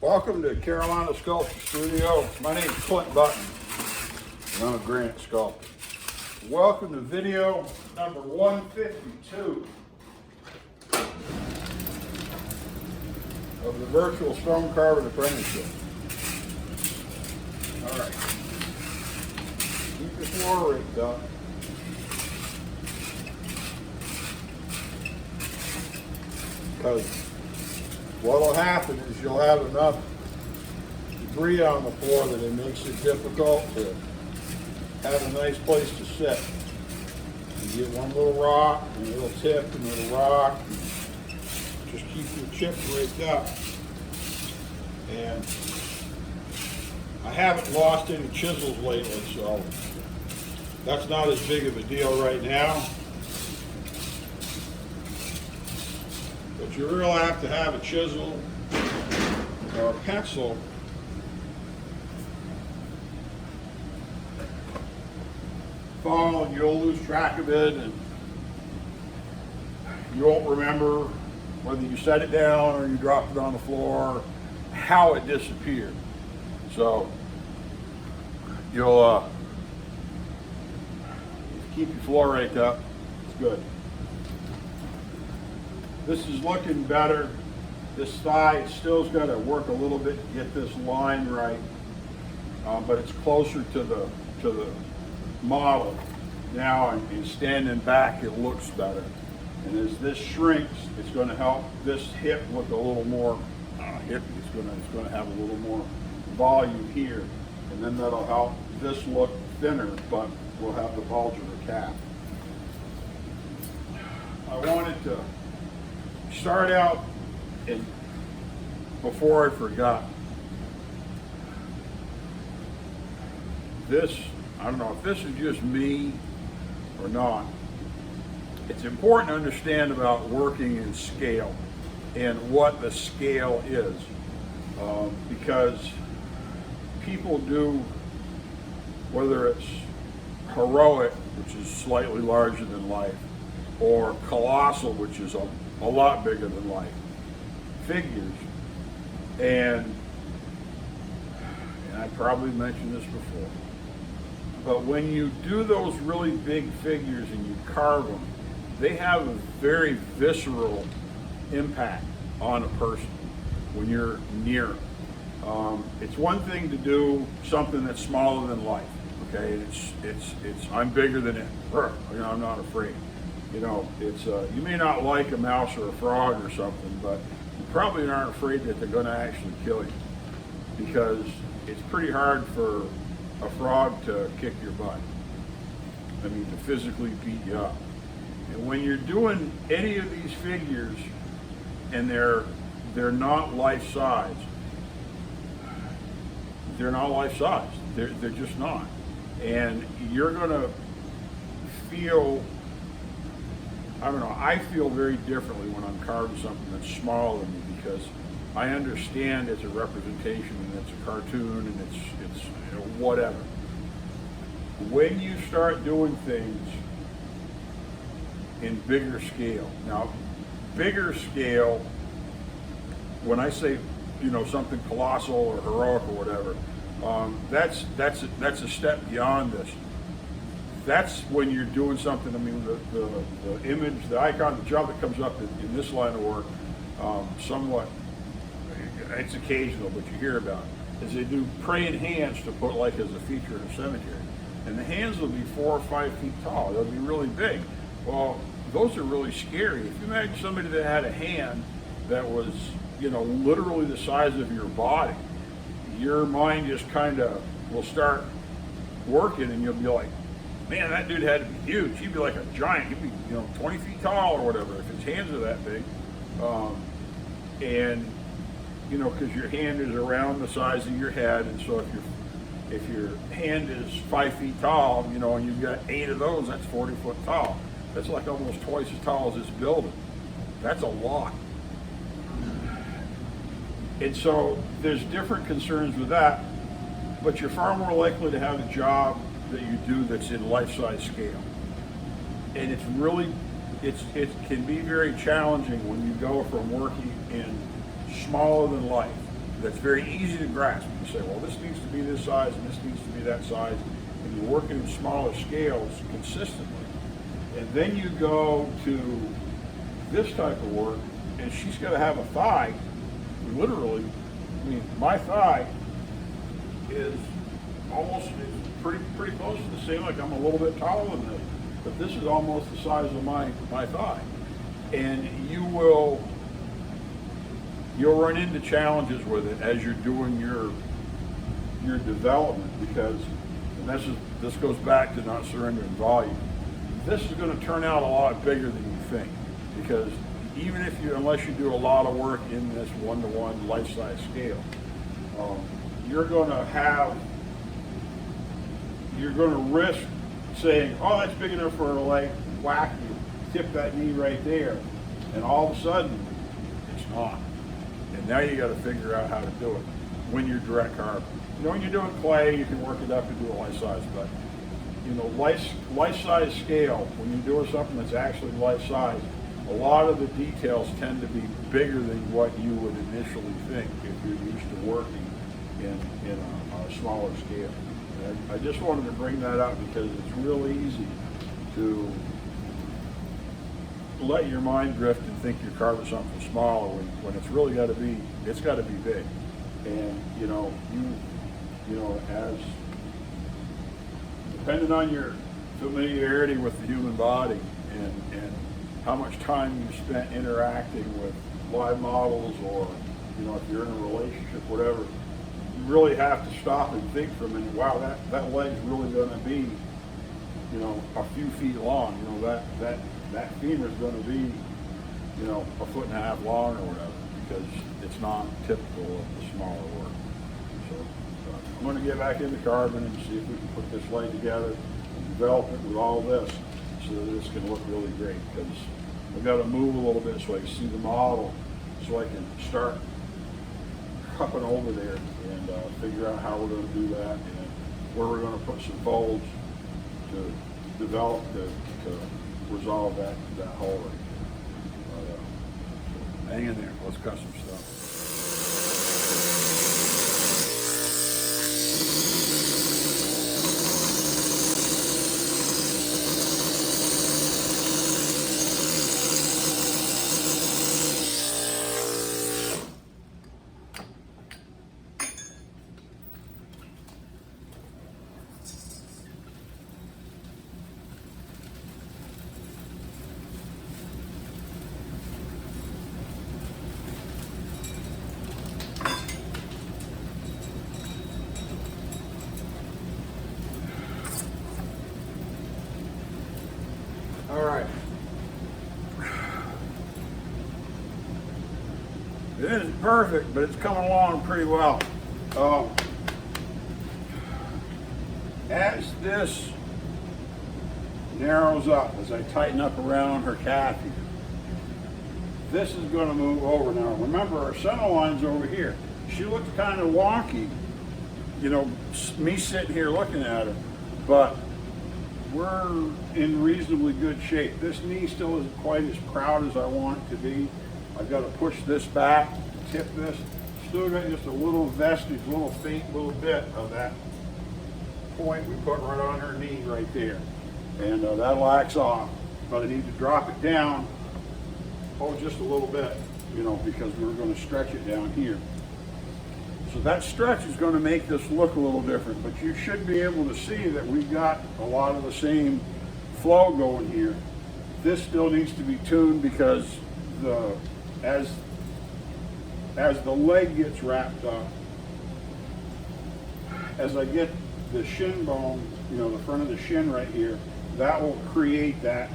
Welcome to Carolina Sculptor Studio. My name is Clint Button, and I'm a granite sculptor. Welcome to video number 152 of the Virtual Stone Carving Apprenticeship. All right, keep your floor raked up. Because what will happen is you'll have enough debris on the floor that it makes it difficult to have a nice place to sit. You get one little rock, and a little tip, and a little rock. Just keep your chip raked up. And I haven't lost any chisels lately, so that's not as big of a deal right now. But you really have to have a chisel or a pencil fall, and you'll lose track of it, and you won't remember whether you set it down or you dropped it on the floor, how it disappeared. So you'll keep your floor raked up. It's good. This is looking better. This thigh still's got to work a little bit to get this line right, but it's closer to the model now, and standing back it looks better. And as this shrinks, it's going to help this hip look a little more hippie. It's going to have a little more volume here, and then that'll help this look thinner, but we'll have the bulge of the calf. I wanted to start out, and before I forgot, this, I don't know if this is just me or not, it's important to understand about working in scale and what the scale is, because people do, whether it's heroic, which is slightly larger than life, or colossal, which is a lot bigger than life, figures, and I probably mentioned this before, but when you do those really big figures and you carve them, they have a very visceral impact on a person when you're near them. It's one thing to do something that's smaller than life, okay? It's I'm bigger than it. You know, I'm not afraid. You know, it's you may not like a mouse or a frog or something, but you probably aren't afraid that they're going to actually kill you, because it's pretty hard for a frog to kick your butt. I mean, to physically beat you up. And when you're doing any of these figures and they're not life size, they're just not. And you're going to feel, I don't know, I feel very differently when I'm carving something that's smaller than me, because I understand it's a representation and it's a cartoon and it's you know, whatever. When you start doing things in bigger scale, now bigger scale, when I say, you know, something colossal or heroic or whatever, that's a step beyond this. That's when you're doing something. I mean, the image, the icon, the job that comes up in this line of work, somewhat, it's occasional, but you hear about it, is they do praying hands to put like as a feature in a cemetery. And the hands will be 4 or 5 feet tall. They'll be really big. Well, those are really scary. If you imagine somebody that had a hand that was, you know, literally the size of your body, your mind just kind of will start working, and you'll be like, man, that dude had to be huge. He'd be like a giant. He'd be, you know, 20 feet tall or whatever if his hands are that big. And, you know, because your hand is around the size of your head, and so if your hand is 5 feet tall, you know, and you've got 8 of those, that's 40 foot tall. That's like almost twice as tall as this building. That's a lot. And so there's different concerns with that, but you're far more likely to have a job that you do that's in life-size scale. And it's really, it can be very challenging when you go from working in smaller than life that's very easy to grasp. You say, well, this needs to be this size and this needs to be that size, and you're working in smaller scales consistently. And then you go to this type of work, and she's got to have a thigh, literally. I mean, my thigh is almost pretty close to the same. Like I'm a little bit taller than this, but this is almost the size of my thigh. And you'll run into challenges with it as you're doing your development, because, and this goes back to not surrendering volume. This is going to turn out a lot bigger than you think, because even if unless you do a lot of work in this one-to-one life-size scale, you're going to risk saying, oh, that's big enough for a leg, whack, you tip that knee right there, and all of a sudden, it's not. And now you got to figure out how to do it when you're direct carving. You know, when you're doing clay, you can work it up and do a life size, but you know, life size scale, when you're doing something that's actually life size, a lot of the details tend to be bigger than what you would initially think if you're used to working in a smaller scale. And I just wanted to bring that up because it's real easy to let your mind drift and think you're carving something smaller when it's really got to be big. And you know, as depending on your familiarity with the human body and how much time you spent interacting with live models, or you know, if you're in a relationship, whatever, you really have to stop and think for a minute. Wow, that leg's really going to be, you know, a few feet long. You know, that femur is going to be, you know, 1.5 feet long or whatever, because it's not typical of the smaller work. So I'm going to get back into carving and see if we can put this leg together and develop it with all this so that this can look really great, because I've got to move a little bit so I can see the model, so I can start cupping over there and figure out how we're going to do that and where we're going to put some folds to develop to resolve that hole right there. So hang in there, let's cut some stuff. All right. It isn't perfect, but it's coming along pretty well. As this narrows up, as I tighten up around her calf here, this is going to move over now. Remember, our center line's over here. She looks kind of wonky, you know, me sitting here looking at her, but we're in reasonably good shape. This knee still isn't quite as proud as I want it to be. I've got to push this back, tip this. Still got just a little vestige, faint little bit of that point we put right on her knee right there. And that'll axe off. But I need to drop it down, just a little bit, you know, because we're going to stretch it down here. So that stretch is going to make this look a little different, but you should be able to see that we've got a lot of the same flow going here. This still needs to be tuned because as the leg gets wrapped up, as I get the shin bone, you know, the front of the shin right here, that will create that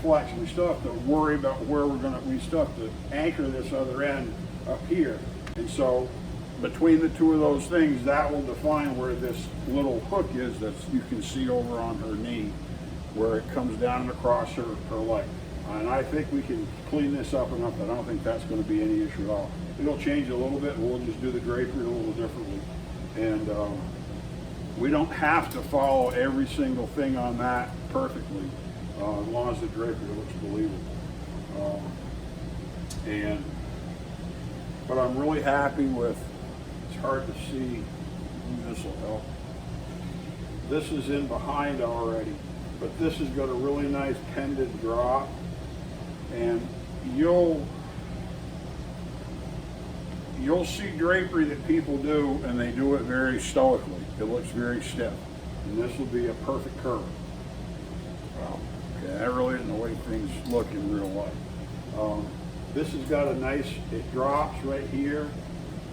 flex. We still have to worry about where we still have to anchor this other end up here. And so between the two of those things, that will define where this little hook is that you can see over on her knee, where it comes down and across her leg. And I think we can clean this up enough that I don't think that's going to be any issue at all. It'll change a little bit, and we'll just do the drapery a little differently. And we don't have to follow every single thing on that perfectly, as long as the drapery looks believable. And but I'm really happy with, it's hard to see, this will help. This is in behind already, but this has got a really nice pendant drop, and you'll see drapery that people do, and they do it very stoically. It looks very stiff, and this will be a perfect curve. Wow. Okay, that really isn't the way things look in real life. This has got a nice, it drops right here,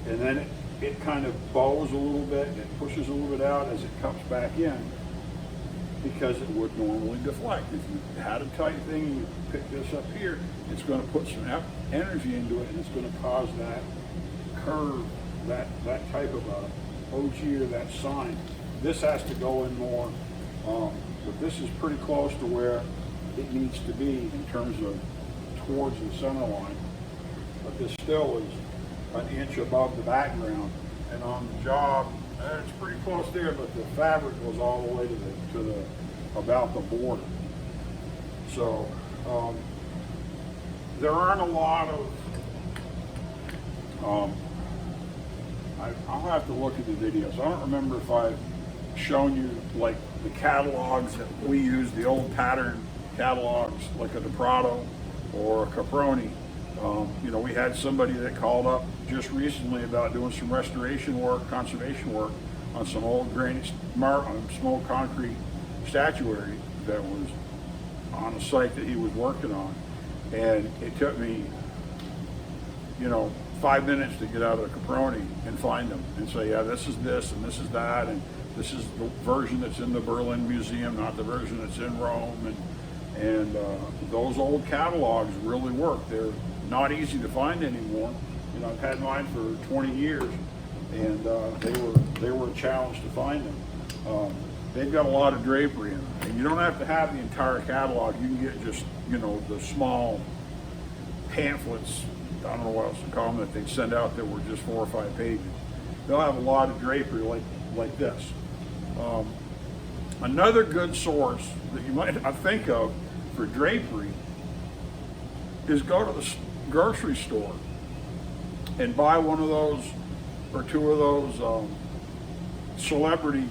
and then it kind of bows a little bit, and it pushes a little bit out as it comes back in, because it would normally deflect. If you had a tight thing and you pick this up here, it's going to put some energy into it, and it's going to cause that curve, that type of a OG or that sign. This has to go in more, but this is pretty close to where it needs to be in terms of towards the center line. But this still is an inch above the background, and on the job, it's pretty close there, but the fabric goes all the way to the about the border. So there aren't a lot of I'll have to look at the videos. I don't remember if I've shown you like the catalogs that we use, the old pattern catalogs, like a DePrado or a Caproni. You know, we had somebody that called up just recently about doing some restoration work, conservation work on some old granite, some old concrete statuary that was on a site that he was working on. And it took me, you know, 5 minutes to get out of the Caproni and find them and say, yeah, this is this and this is that, and this is the version that's in the Berlin Museum, not the version that's in Rome. And those old catalogs really work. They're not easy to find anymore. You know, I've had mine for 20 years, and they were a challenge to find them. They've got a lot of drapery in them, and you don't have to have the entire catalog. You can get just, you know, the small pamphlets, I don't know what else to call them, that they'd send out that were just 4 or 5 pages. They'll have a lot of drapery like this. Another good source that you might not think of for drapery is go to the grocery store and buy one of those or two of those celebrity,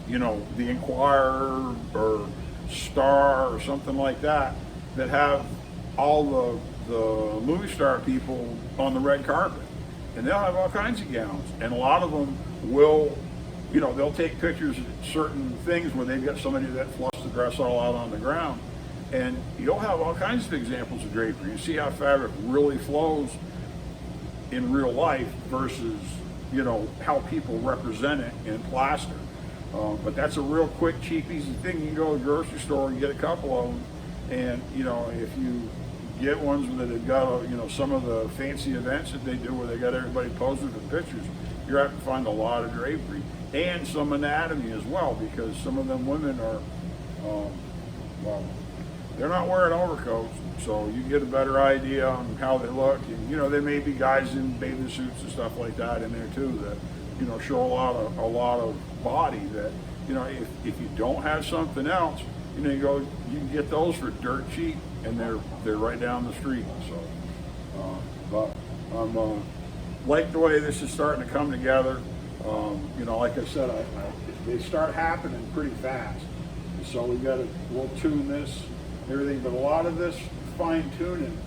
you know, the Inquirer or Star or something like that, that have all the movie star people on the red carpet, and they'll have all kinds of gowns, and a lot of them will, you know, they'll take pictures of certain things where they've got somebody that fluffs the dress all out on the ground, and you'll have all kinds of examples of drapery. You see how fabric really flows in real life versus, you know, how people represent it in plaster. But that's a real quick, cheap, easy thing. You can go to the grocery store and get a couple of them, and, you know, if you get ones that have got, you know, some of the fancy events that they do where they got everybody posing for pictures, you're going to find a lot of drapery and some anatomy as well, because some of them women are, well, they're not wearing overcoats, so you get a better idea on how they look. And, you know, there may be guys in bathing suits and stuff like that in there too that, you know, show a lot of body that, you know, if you don't have something else, you know, you can get those for dirt cheap, and they're right down the street. So, but I'm like the way this is starting to come together. You know, like I said, they start happening pretty fast. So we'll tune this, everything, but a lot of this fine tuning,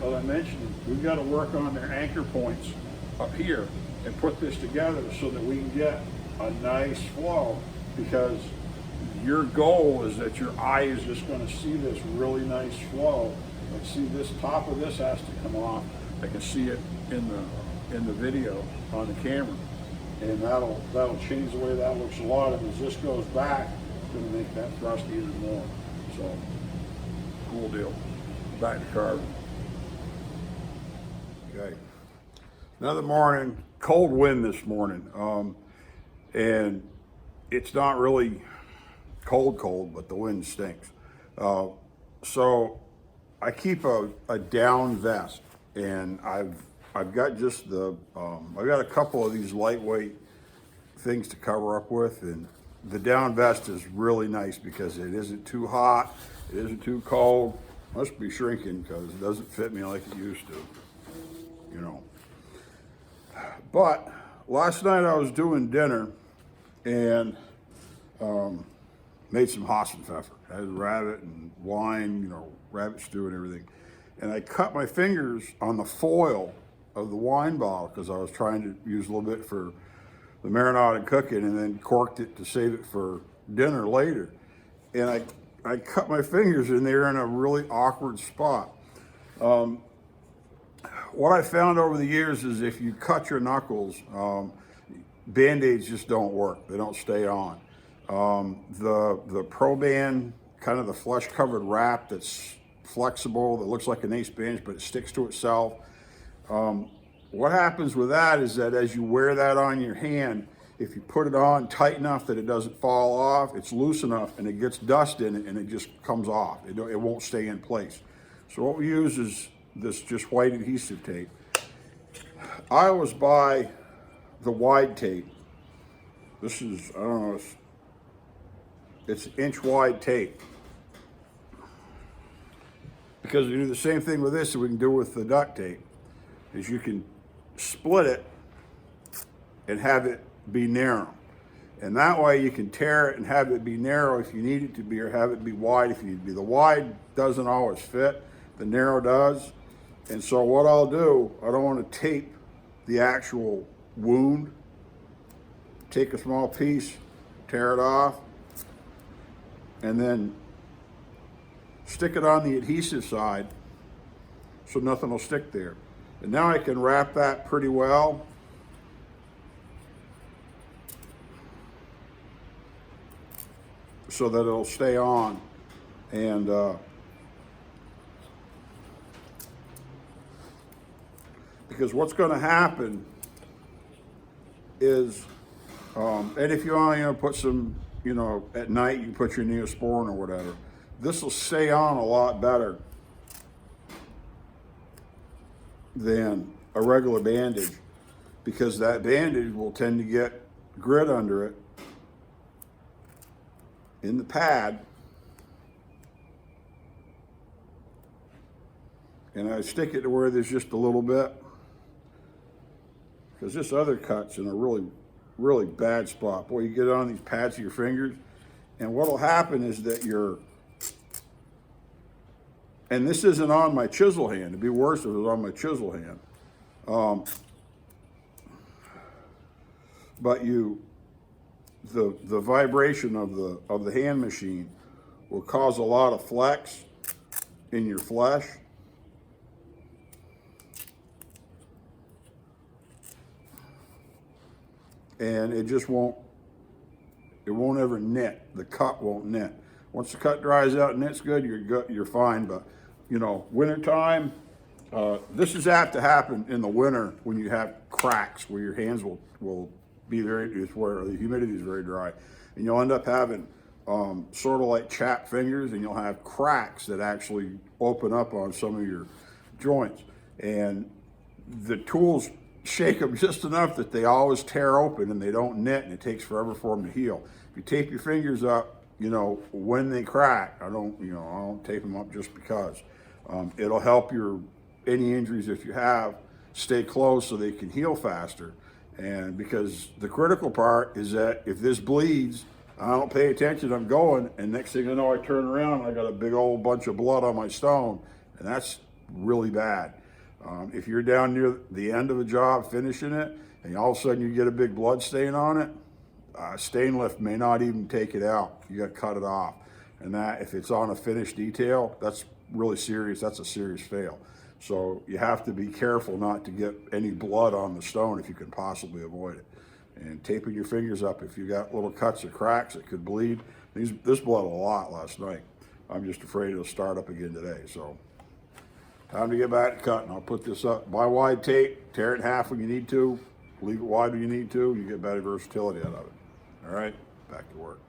as I mentioned, we've got to work on their anchor points up here and put this together so that we can get a nice flow, because your goal is that your eye is just going to see this really nice flow. And see, this top of this has to come off. I can see it in the video on the camera, and that'll change the way that looks a lot. And as this goes back, it's going to make that thrust even more. So, cool deal. Back to carving. Okay. Another morning, cold wind this morning, and it's not really cold, but the wind stinks. So I keep a down vest, and I've got just I've got a couple of these lightweight things to cover up with, and the down vest is really nice because it isn't too hot, it isn't too cold. Must be shrinking because it doesn't fit me like it used to. you know. But last night I was doing dinner and made some Hassenpfeffer. I had rabbit and wine, you know, rabbit stew and everything. And I cut my fingers on the foil of the wine bottle because I was trying to use a little bit for the marinade and cooking, and then corked it to save it for dinner later. And I cut my fingers and they're in a really awkward spot. What I found over the years is if you cut your knuckles, Band-Aids just don't work. They don't stay on. The Pro-Band, kind of the flesh covered wrap that's flexible, that looks like an ace bandage, but it sticks to itself. What happens with that is that as you wear that on your hand, if you put it on tight enough that it doesn't fall off, it's loose enough and it gets dust in it and it just comes off. It won't stay in place. So what we use is this just white adhesive tape. I always buy the wide tape. This is, I don't know, it's inch wide tape. Because we do the same thing with this that we can do with the duct tape, is you can split it and have it be narrow. And that way you can tear it and have it be narrow if you need it to be, or have it be wide if you need it to be. The wide doesn't always fit, the narrow does. And so what I'll do, I don't want to tape the actual wound. Take a small piece, tear it off, and then stick it on the adhesive side so nothing will stick there. And now I can wrap that pretty well. So that it'll stay on. And because what's going to happen is, and if you want to put some, you know, at night you can put your Neosporin or whatever, this will stay on a lot better than a regular bandage, because that bandage will tend to get grit under it in the pad. And I stick it to where there's just a little bit, because this other cut's in a really, really bad spot. Boy, you get on these pads of your fingers, and what'll happen is that and this isn't on my chisel hand. It'd be worse if it was on my chisel hand. But the vibration of the hand machine will cause a lot of flex in your flesh. And it just won't ever knit. The cut won't knit. Once the cut dries out and knits good, you're fine. But, you know, wintertime, this is apt to happen in the winter when you have cracks where your hands will be where the humidity is very dry. And you'll end up having sort of like chapped fingers, and you'll have cracks that actually open up on some of your joints. And the tools shake them just enough that they always tear open and they don't knit, and it takes forever for them to heal. If you tape your fingers up, you know, when they crack, I don't tape them up just because. It'll help any injuries if you have stay closed so they can heal faster. And because the critical part is that if this bleeds, I don't pay attention, I'm going, and next thing I know, I turn around and I got a big old bunch of blood on my stone, and that's really bad. If you're down near the end of a job finishing it, and all of a sudden you get a big blood stain on it, stain lift may not even take it out. You got to cut it off. And that, if it's on a finished detail, that's really serious. That's a serious fail. So you have to be careful not to get any blood on the stone if you can possibly avoid it. And taping your fingers up, if you got little cuts or cracks that could bleed. This bled a lot last night. I'm just afraid it'll start up again today. So time to get back to cutting. I'll put this up. Buy wide tape, tear it in half when you need to, leave it wide when you need to. You get better versatility out of it. All right, back to work.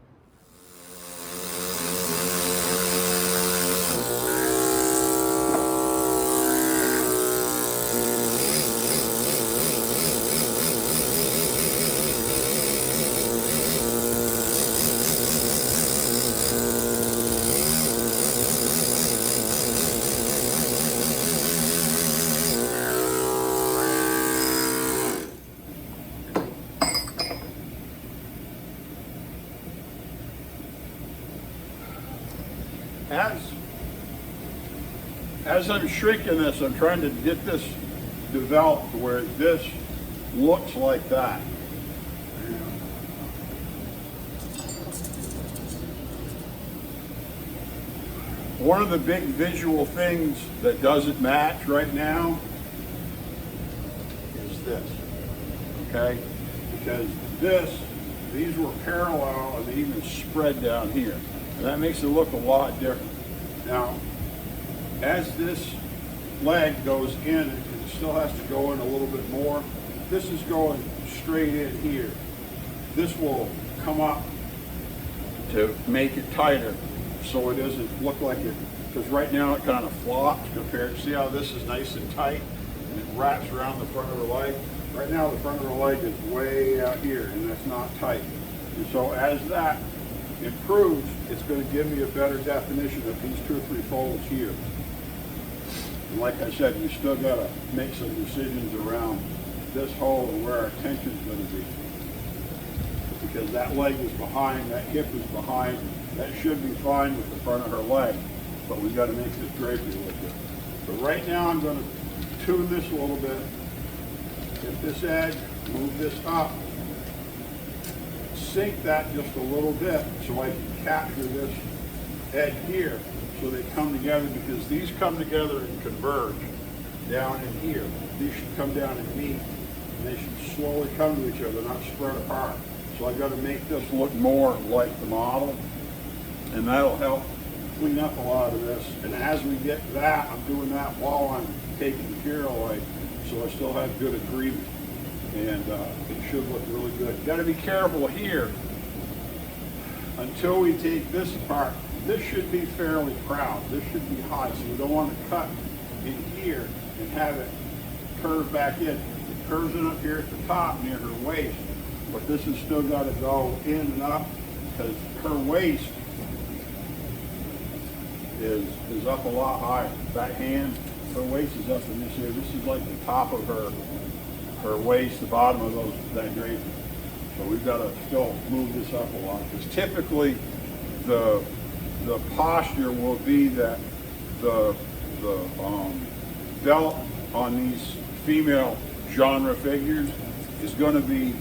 As I'm shrinking this, I'm trying to get this developed where this looks like that. One of the big visual things that doesn't match right now is this, okay? Because these were parallel and they even spread down here. And that makes it look a lot different. Now, as this leg goes in, it still has to go in a little bit more. This is going straight in here. This will come up to make it tighter so it doesn't look like it, because right now it kind of flops compared, see how this is nice and tight and it wraps around the front of the leg? Right now the front of the leg is way out here and that's not tight. And so as that improves, it's going to give me a better definition of these 2 or 3 folds here. And like I said, you still got to make some decisions around this hole and where our tension is going to be. Because that leg is behind, that hip is behind, that should be fine with the front of her leg, but we've got to make this drapery look good. But right now I'm going to tune this a little bit, get this edge, move this up, sink that just a little bit so I can capture this edge here so they come together, because these come together and converge down in here. These should come down and meet, and they should slowly come to each other, not spread apart. So I've got to make this look more like the model, and that'll help clean up a lot of this. And as we get that, I'm doing that while I'm taking material away, so I still have good agreement, and it should look really good. You got to be careful here until we take this apart. This should be fairly proud. This should be high, so we don't want to cut in here and have it curve back in. It curves in up here at the top near her waist, but this has still got to go in and up because her waist is up a lot higher. That hand, her waist is up in this area. This is like the top of her waist, the bottom of that drapery. So we've got to still move this up a lot, because typically the posture will be that the belt on these female genre figures is going to be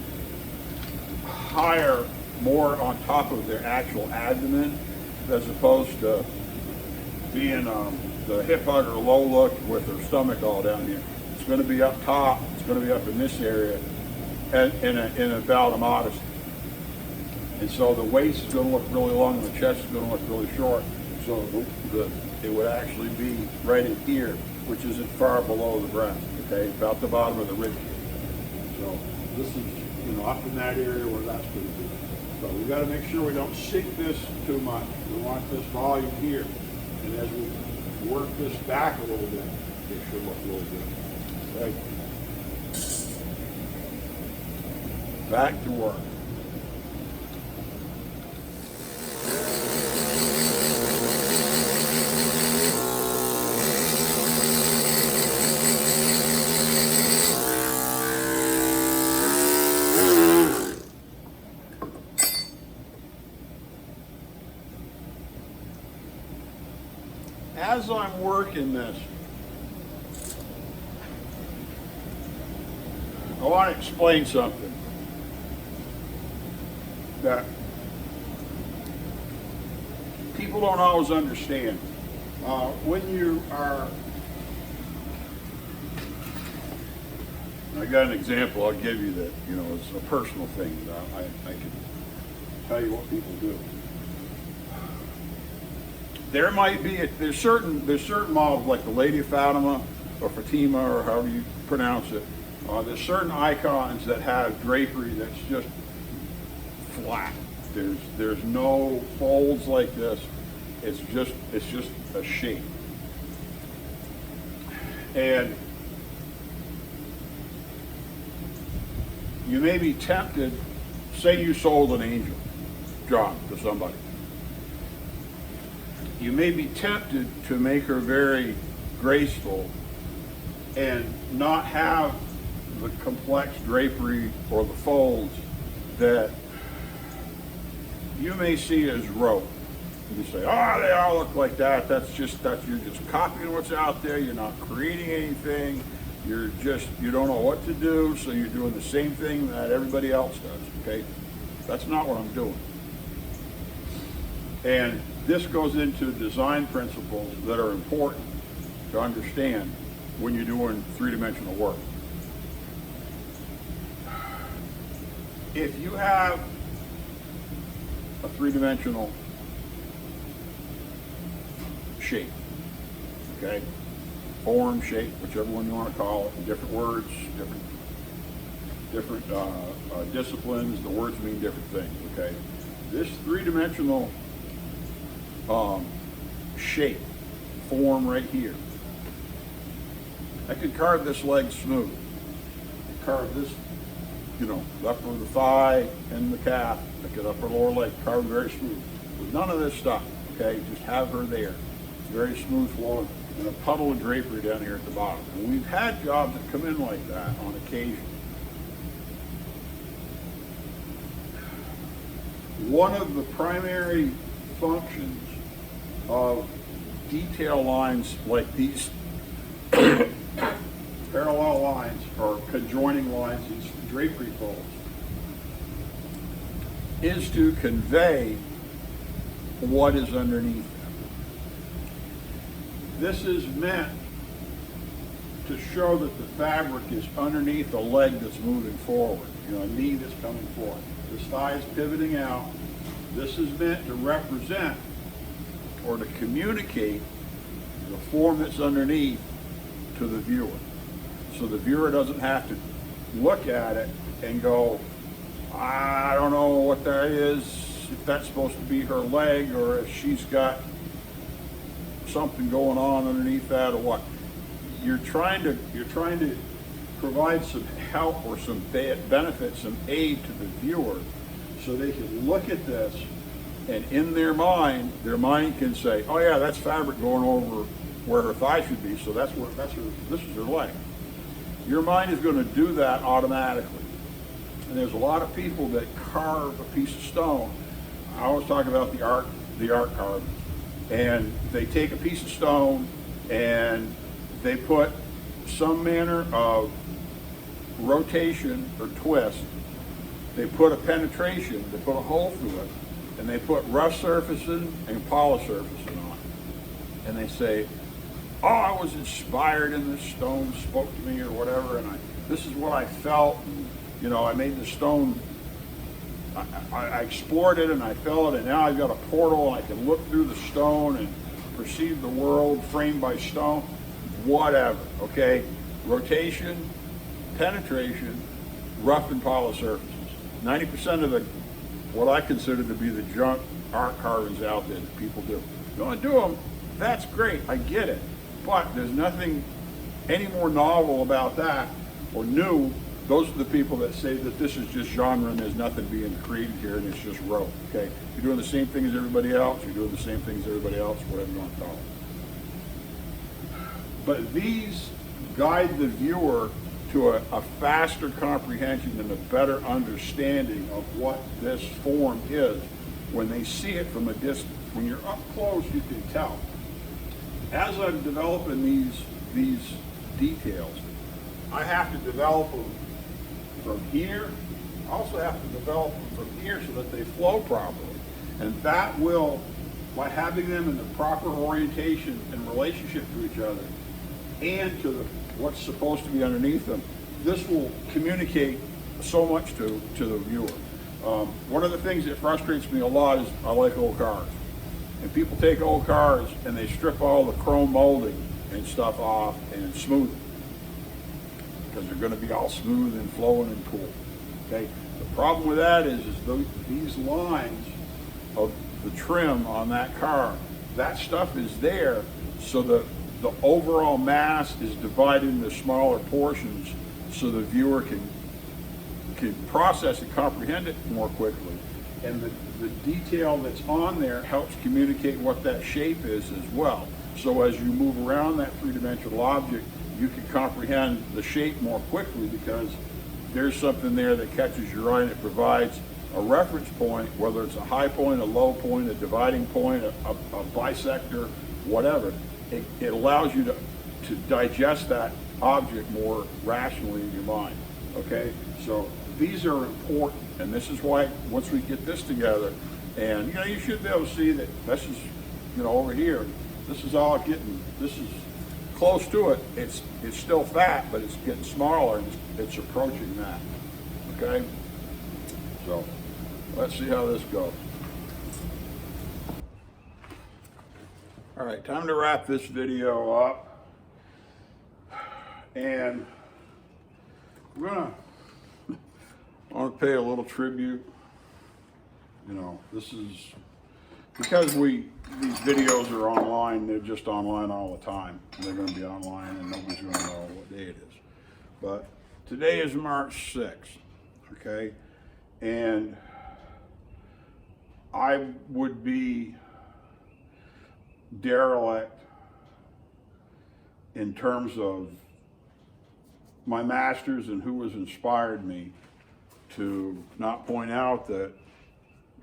higher, more on top of their actual abdomen, as opposed to being the hip hug or low look with her stomach all down here. It's going to be up top. It's going to be up in this area, and in a belt of modesty. And so the waist is going to look really long, and the chest is going to look really short. So it would actually be right in here, which isn't far below the breast. Okay, about the bottom of the rib cage. So this is, up in that area where that's going to be. So we got to make sure we don't sink this too much. We want this volume here, and as we work this back a little bit, it should look really good. Okay. Back to work. As I'm working this, I want to explain something that people don't always understand. When you are, I got an example I'll give you that, it's a personal thing that I can tell you what people do. There might be, there's certain models like the Lady of Fatima or Fatima or however you pronounce it. There's certain icons that have drapery that's just flat. There's no folds like this. It's just a shape. And you may be tempted, say you sold an angel, John, to somebody. You may be tempted to make her very graceful and not have the complex drapery or the folds that you may see as rope. You say, oh, they all look like that. You're just copying what's out there. You're not creating anything. You don't know what to do, so you're doing the same thing that everybody else does, okay? That's not what I'm doing. And this goes into design principles that are important to understand when you're doing three-dimensional work. If you have a three-dimensional shape, okay? Form, shape, whichever one you want to call it, different words, different disciplines, the words mean different things, okay? This three-dimensional shape, form right here, I could carve this leg smooth. Carve this, the upper of the thigh and the calf, like the upper lower leg, carve very smooth. With none of this stuff, okay? Just have her there. Very smooth flowing, and a puddle of drapery down here at the bottom. And we've had jobs that come in like that on occasion. One of the primary functions of detail lines like these parallel lines or conjoining lines, these drapery folds, is to convey what is underneath them. This is meant to show that the fabric is underneath a leg that's moving forward, a knee that's coming forward. This thigh is pivoting out. This is meant to represent or to communicate the form that's underneath to the viewer. So the viewer doesn't have to look at it and go, I don't know what that is, if that's supposed to be her leg or if she's got something going on underneath that or what. You're trying to provide some help or some benefit, some aid to the viewer so they can look at this and in their mind can say, oh yeah, that's fabric going over where her thigh should be, so this is her leg. Your mind is going to do that automatically. And there's a lot of people that carve a piece of stone. I always talk about the art carving. And they take a piece of stone and they put some manner of rotation or twist. They put a penetration, they put a hole through it, and they put rough surfacing and polished surfacing on it. And they say, oh, I was inspired and this stone spoke to me or whatever, and this is what I felt, and, I made the stone, I explored it and I felt it, and now I've got a portal and I can look through the stone and perceive the world framed by stone, whatever, okay? Rotation, penetration, rough and polished surfaces. 90% of what I consider to be the junk art carvings out there that people do. You want to do them, that's great, I get it. But there's nothing any more novel about that or new. Those are the people that say that this is just genre and there's nothing being created here and it's just rote, okay? You're doing the same thing as everybody else, you're doing the same thing as everybody else, whatever you want to call it. But these guide the viewer to a faster comprehension and a better understanding of what this form is when they see it from a distance. When you're up close, you can tell. As I'm developing these details, I have to develop them from here. I also have to develop them from here so that they flow properly. And that will, by having them in the proper orientation and relationship to each other and to what's supposed to be underneath them, this will communicate so much to the viewer. One of the things that frustrates me a lot is I like old cars. And people take old cars and they strip all the chrome molding and stuff off and smooth it, because they're going to be all smooth and flowing and cool. Okay. The problem with that is these lines of the trim on that car, that stuff is there so the overall mass is divided into smaller portions so the viewer can process and comprehend it more quickly. And the detail that's on there helps communicate what that shape is as well. So as you move around that three-dimensional object, you can comprehend the shape more quickly because there's something there that catches your eye and it provides a reference point, whether it's a high point, a low point, a dividing point, a bisector, whatever. It allows you to digest that object more rationally in your mind, okay? So these are important, and this is why once we get this together, and you should be able to see that this is, over here, this is all getting, this is close to it. It's still fat, but it's getting smaller, and it's approaching that, okay? So let's see how this goes. All right, time to wrap this video up. And I want to pay a little tribute. This is because these videos are online, they're just online all the time. They're going to be online and nobody's going to know what day it is. But today is March 6th, okay? And I would be derelict in terms of my masters and who has inspired me to not point out that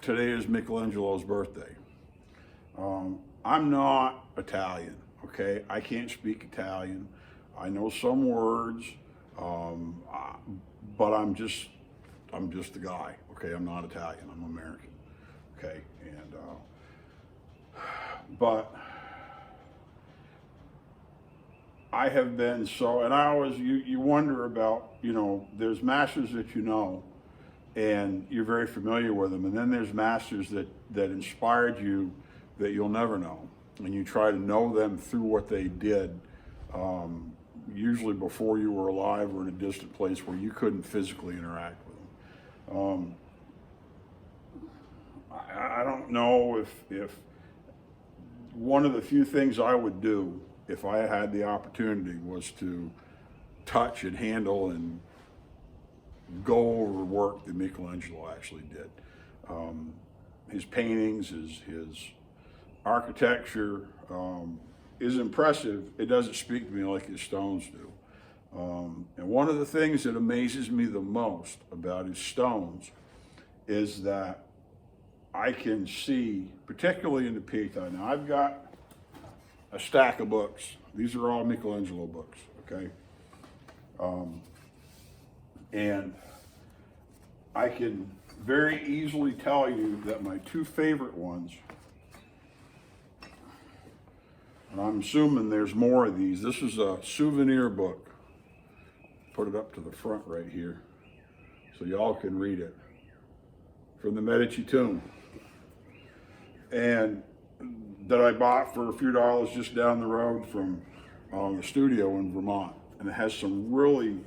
today is Michelangelo's birthday. I'm not Italian, okay? I can't speak Italian. I know some words, but I'm just a guy, okay? I'm not Italian, I'm American, okay? And but I have been and I always, you wonder about, there's masters that and you're very familiar with them, and then there's masters that inspired you that you'll never know, and you try to know them through what they did, usually before you were alive or in a distant place where you couldn't physically interact with them. I don't know if one of the few things I would do if I had the opportunity was to touch and handle and go over work that Michelangelo actually did. His paintings, his architecture is impressive. It doesn't speak to me like his stones do. And one of the things that amazes me the most about his stones is that I can see, particularly in the Pietà. Now I've got a stack of books. These are all Michelangelo books, okay? And I can very easily tell you that my two favorite ones, and I'm assuming there's more of these. This is a souvenir book. Put it up to the front right here so y'all can read it. From the Medici tomb. And that I bought for a few dollars just down the road from the studio in Vermont. And it has some really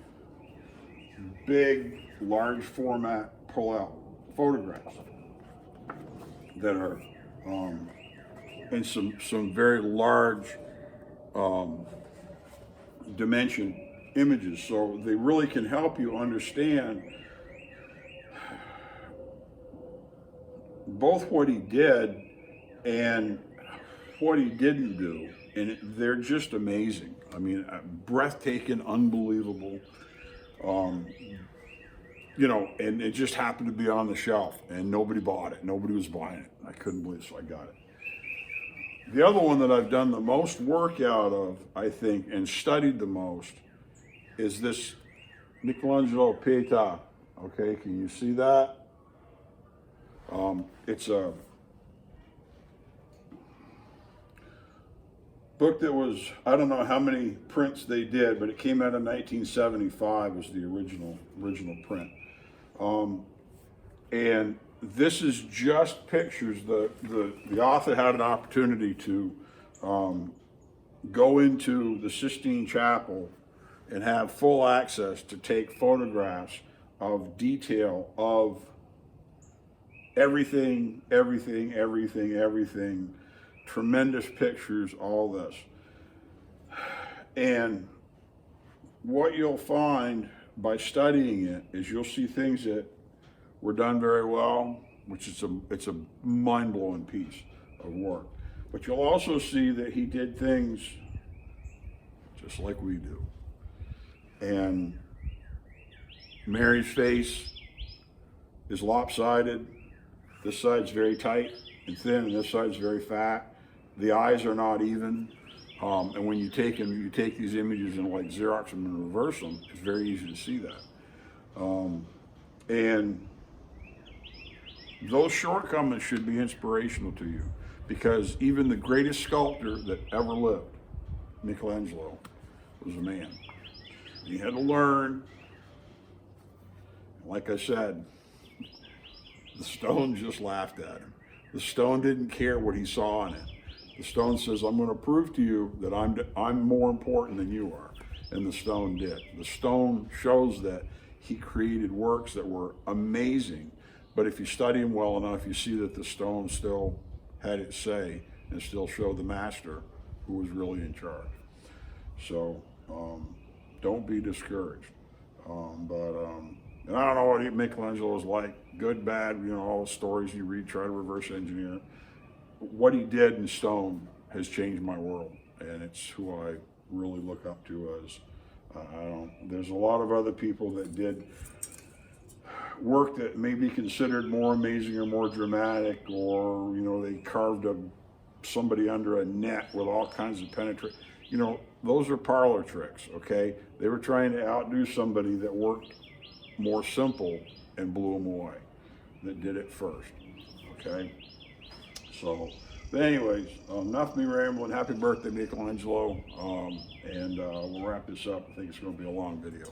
big, large format pull-out photographs that are in some very large dimension images. So they really can help you understand both what he did and what he didn't do, and they're just amazing. I mean, breathtaking, unbelievable. And it just happened to be on the shelf, and nobody bought it. Nobody was buying it. I couldn't believe it, so I got it. The other one that I've done the most work out of, I think, and studied the most, is this Michelangelo Pietà. Okay, can you see that? It's a book that was, I don't know how many prints they did, but it came out in 1975 was the original print. And this is just pictures. The author had an opportunity to go into the Sistine Chapel and have full access to take photographs of detail of everything, tremendous pictures, all this. And what you'll find by studying it is you'll see things that were done very well, which is it's a mind-blowing piece of work. But you'll also see that he did things just like we do. And Mary's face, is lopsided. This side's very tight and thin, and this side's very fat. The eyes are not even. And when you take them, you take these images and like Xerox them and reverse them, it's very easy to see that. And those shortcomings should be inspirational to you, because even the greatest sculptor that ever lived, Michelangelo, was a man. He had to learn. Like I said, the stone just laughed at him. The stone didn't care what he saw in it. The stone says, I'm going to prove to you that I'm more important than you are. And the stone did. The stone shows that he created works that were amazing. But if you study him well enough, you see that the stone still had its say and still showed the master who was really in charge. So don't be discouraged. And I don't know what Michelangelo was like, good, bad, you know, all the stories you read, try to reverse engineer. What he did in stone has changed my world, and it's who I really look up to as, there's a lot of other people that did work that may be considered more amazing or more dramatic, or, you know, they carved somebody under a net with all kinds of penetration. You know, those are parlor tricks, okay? They were trying to outdo somebody that worked more simple and blew them away, that did it first, okay? So, but anyways, enough of me rambling. Happy birthday, Michelangelo. We'll wrap this up. I think it's going to be a long video.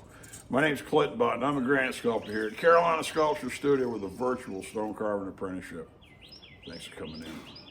My name's Clint Button. I'm a granite sculptor here at Carolina Sculpture Studio with a Virtual Stone Carving Apprenticeship. Thanks for coming in.